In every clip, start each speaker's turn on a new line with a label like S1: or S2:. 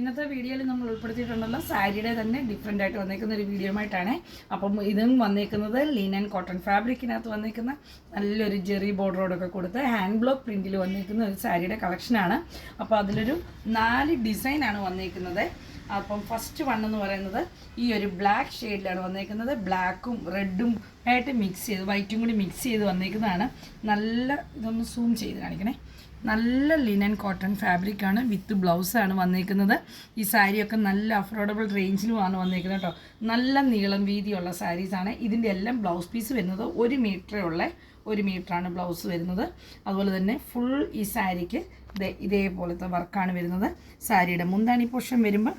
S1: ഇന്നത്തെ വീഡിയോയിൽ നമ്മൾ ഉൾപ്പെടുത്തിയിട്ടുണ്ടല്ലോ സാരിയുടെ തന്നെ ഡിഫറെൻ്റ് ആയിട്ട് വന്നേക്കുന്ന ഒരു വീഡിയോ ആയിട്ടാണ്. അപ്പം ഇതും വന്നേക്കുന്നത് ലിനൻ കോട്ടൺ ഫാബ്രിക്കിനകത്ത് വന്നേക്കുന്ന നല്ലൊരു ജെറി ബോർഡറോടൊക്കെ കൊടുത്ത് ഹാൻഡ് ബ്ലോക്ക് പ്രിൻറ്റിൽ വന്നേക്കുന്ന ഒരു സാരിയുടെ കളക്ഷനാണ്. അപ്പോൾ അതിലൊരു 4 ഡിസൈനാണ് വന്നേക്കുന്നത്. അപ്പം ഫസ്റ്റ് വൺ എന്ന് പറയുന്നത് ഈ ഒരു ബ്ലാക്ക് ഷെയ്ഡിലാണ് വന്നേക്കുന്നത്. ബ്ലാക്കും റെഡും ആയിട്ട് മിക്സ് ചെയ്ത് വൈറ്റും കൂടി മിക്സ് ചെയ്ത് വന്നേക്കുന്നതാണ്. നല്ല ഇതൊന്ന് സൂം ചെയ്ത് കാണിക്കണേ. നല്ല ലിനൻ കോട്ടൺ ഫാബ്രിക്കാണ് വിത്ത് ബ്ലൗസാണ് വന്നേക്കുന്നത്. ഈ സാരിയൊക്കെ നല്ല അഫോർഡബിൾ റേഞ്ചിലുമാണ് വന്നേക്കുന്നത് കേട്ടോ. നല്ല നീളം വീതിയുള്ള സാരീസാണ്. ഇതിൻ്റെ എല്ലാം ബ്ലൗസ് പീസ് വരുന്നത് 1 മീറ്ററേ ഉള്ള 1 മീറ്ററാണ് ബ്ലൗസ് വരുന്നത്. അതുപോലെ തന്നെ ഫുൾ ഈ സാരിക്ക് ഇതേപോലത്തെ വർക്കാണ് വരുന്നത്. സാരിയുടെ മുന്താണി പോർഷൻ വരുമ്പോൾ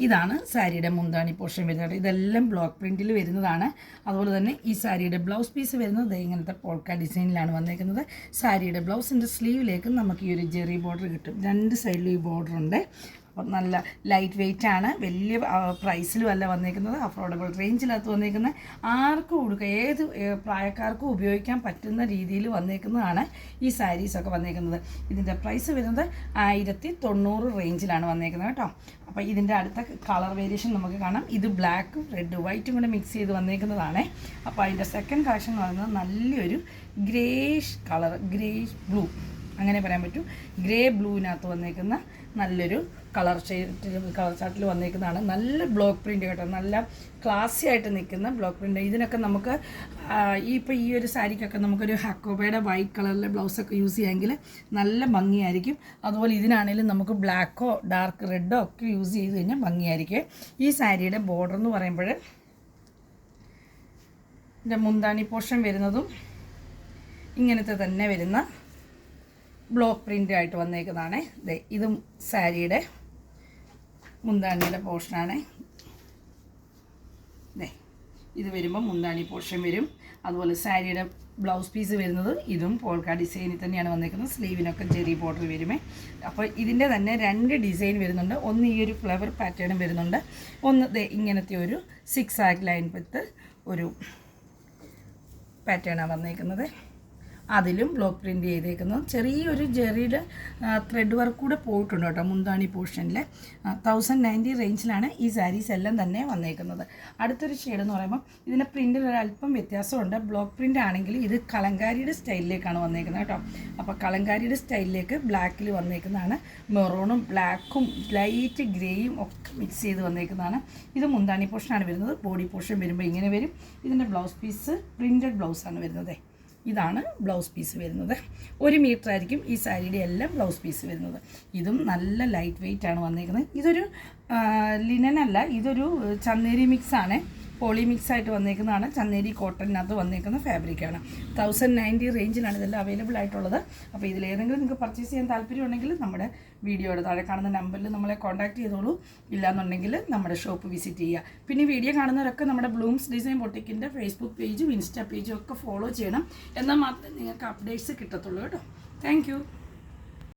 S1: ഇതാണ് സാരിയുടെ മുന്താണി പോർഷൻ വരുന്നത്. ഇതെല്ലാം ബ്ലോക്ക് പ്രിൻറ്റിൽ വരുന്നതാണ്. അതുപോലെ തന്നെ ഈ സാരിയുടെ ബ്ലൗസ് പീസ് വരുന്നത് ഇങ്ങനത്തെ പോൾക്ക ഡിസൈനിലാണ് വന്നേക്കുന്നത്. സാരിയുടെ ബ്ലൗസിൻ്റെ സ്ലീവിലേക്ക് നമുക്ക് ഈ ഒരു ജെറി ബോർഡർ കിട്ടും. 2 സൈഡിലും ഈ ബോർഡർ ഉണ്ട്. അപ്പം നല്ല ലൈറ്റ് വെയ്റ്റ് ആണ്. വലിയ പ്രൈസിലും അല്ല വന്നേക്കുന്നത്. അഫോർഡബിൾ റേഞ്ചിനകത്ത് വന്നേക്കുന്നത്. ആർക്കും കൊടുക്കുക, ഏത് പ്രായക്കാർക്കും ഉപയോഗിക്കാൻ പറ്റുന്ന രീതിയിൽ വന്നേക്കുന്നതാണ് ഈ സാരീസൊക്കെ വന്നേക്കുന്നത്. ഇതിൻ്റെ പ്രൈസ് വരുന്നത് 1090 റേഞ്ചിലാണ് വന്നേക്കുന്നത് കേട്ടോ. അപ്പോൾ ഇതിൻ്റെ അടുത്ത കളർ വേരിയേഷൻ നമുക്ക് കാണാം. ഇത് ബ്ലാക്കും റെഡ് വൈറ്റും കൂടെ മിക്സ് ചെയ്ത് വന്നേക്കുന്നതാണ്. അപ്പോൾ അതിൻ്റെ സെക്കൻഡ് കളക്ഷൻ എന്ന് പറയുന്നത് നല്ലൊരു ഗ്രേഷ് കളർ, ഗ്രേഷ് ബ്ലൂ അങ്ങനെ പറയാൻ പറ്റും. ഗ്രേ ബ്ലൂവിനകത്ത് വന്നേക്കുന്ന നല്ലൊരു കളർ ചാർട്ടിൽ വന്നേക്കുന്നതാണ്. നല്ല ബ്ലോക്ക് പ്രിൻ്റ് കേട്ടോ. നല്ല ക്ലാസി ആയിട്ട് നിൽക്കുന്ന ബ്ലോക്ക് പ്രിൻ്റ്. ഇതിനൊക്കെ നമുക്ക് ഇപ്പോൾ ഈ ഒരു സാരിക്കൊക്കെ നമുക്കൊരു ഹക്കോബയുടെ വൈറ്റ് കളറിലെ ബ്ലൗസൊക്കെ യൂസ് ചെയ്യാമെങ്കിൽ നല്ല ഭംഗിയായിരിക്കും. അതുപോലെ ഇതിനാണെങ്കിലും നമുക്ക് ബ്ലാക്കോ ഡാർക്ക് റെഡോ ഒക്കെ യൂസ് ചെയ്ത് കഴിഞ്ഞാൽ ഭംഗിയായിരിക്കും. ഈ സാരിയുടെ ബോർഡർ എന്ന് പറയുമ്പോൾ ഇതിൻ്റെ മുന്താണി പോർഷൻ വരുന്നതും ഇങ്ങനത്തെ തന്നെ വരുന്ന ബ്ലോക്ക് പ്രിൻ്റ് ആയിട്ട് വന്നേക്കുന്നതാണ്. ഇതും സാരിയുടെ മുന്താണിയുടെ പോർഷനാണ്. ഇത് വരുമ്പോൾ മുന്താണി പോർഷൻ വരും. അതുപോലെ സാരിയുടെ ബ്ലൗസ് പീസ് വരുന്നത് ഇതും പോൾക്ക ഡിസൈനിൽ തന്നെയാണ് വന്നേക്കുന്നത്. സ്ലീവിനൊക്കെ ജെറി ബോർഡർ വരുമേ. അപ്പോൾ ഇതിൻ്റെ തന്നെ 2 ഡിസൈൻ വരുന്നുണ്ട്. ഒന്ന് ഈ ഒരു ഫ്ലവർ പാറ്റേണും വരുന്നുണ്ട്. ഒന്ന് ഇങ്ങനത്തെ ഒരു 6 ആഗ് ലൈൻ വിത്ത് ഒരു പാറ്റേണാണ് വന്നേക്കുന്നത്. അതിലും ബ്ലോക്ക് പ്രിൻറ്റ് ചെയ്തേക്കുന്നത്. ചെറിയൊരു ജെറിയുടെ ത്രെഡ് വർക്ക് കൂടെ പോയിട്ടുണ്ട് കേട്ടോ മുന്താണി പോർഷനിൽ. 1090 റേഞ്ചിലാണ് ഈ സാരീസ് എല്ലാം തന്നെ വന്നേക്കുന്നത്. അടുത്തൊരു ഷെയ്ഡ് എന്ന് പറയുമ്പോൾ ഇതിൻ്റെ പ്രിൻറ്റിൽ ഒരല്പം വ്യത്യാസമുണ്ട്. ബ്ലോക്ക് പ്രിൻ്റ് ആണെങ്കിൽ ഇത് കലങ്കാരിയുടെ സ്റ്റൈലിലേക്കാണ് വന്നേക്കുന്നത് കേട്ടോ. അപ്പോൾ കലങ്കാരിയുടെ സ്റ്റൈലിലേക്ക് ബ്ലാക്കിൽ വന്നേക്കുന്നതാണ്. മെറൂണും ബ്ലാക്കും ലൈറ്റ് ഗ്രേയും ഒക്കെ മിക്സ് ചെയ്ത് വന്നേക്കുന്നതാണ്. ഇത് മുന്താണി പോർഷനാണ് വരുന്നത്. ബോഡി പോർഷൻ വരുമ്പോൾ ഇങ്ങനെ വരും. ഇതിൻ്റെ ബ്ലൗസ് പീസ് പ്രിൻറ്റഡ് ബ്ലൗസാണ് വരുന്നത്. ഇതാണ് ബ്ലൗസ് പീസ് വരുന്നത്. 1 മീറ്റർ ആയിരിക്കും ഈ സാരിയുടെ എല്ലാം ബ്ലൗസ് പീസ് വരുന്നത്. ഇതും നല്ല ലൈറ്റ് വെയ്റ്റ് ആണ് വന്നേക്കുന്നത്. ഇതൊരു ലിനൻ അല്ല, ഇതൊരു ചന്ദേരി മിക്സാണ്. പോളി മിക്സ് ആയിട്ട് വന്നേക്കുന്നതാണ്. ചന്ദേരി കോട്ടണിനകത്ത് വന്നേക്കുന്ന ഫാബ്രിക്കാണ്. 1090 റേഞ്ചിലാണ് ഇതെല്ലാം അവൈലബിൾ ആയിട്ടുള്ളത്. അപ്പോൾ ഇതിലേതെങ്കിലും നിങ്ങൾക്ക് പർച്ചേസ് ചെയ്യാൻ താല്പര്യമുണ്ടെങ്കിൽ നമ്മുടെ വീഡിയോയുടെ താഴെ കാണുന്ന നമ്പറിൽ നമ്മളെ കോൺടാക്ട് ചെയ്തോളൂ. ഇല്ലാന്നുണ്ടെങ്കിൽ നമ്മുടെ ഷോപ്പ് വിസിറ്റ് ചെയ്യുക. പിന്നെ വീഡിയോ കാണുന്നവരൊക്കെ നമ്മുടെ ബ്ലൂംസ് ഡിസൈൻ ബൊട്ടിക്കിൻ്റെ ഫേസ്ബുക്ക് പേജും ഇൻസ്റ്റാ പേജും ഒക്കെ ഫോളോ ചെയ്യണം. എന്നാൽ മാത്രമേ നിങ്ങൾക്ക് അപ്ഡേറ്റ്സ് കിട്ടത്തുള്ളൂ കേട്ടോ. താങ്ക്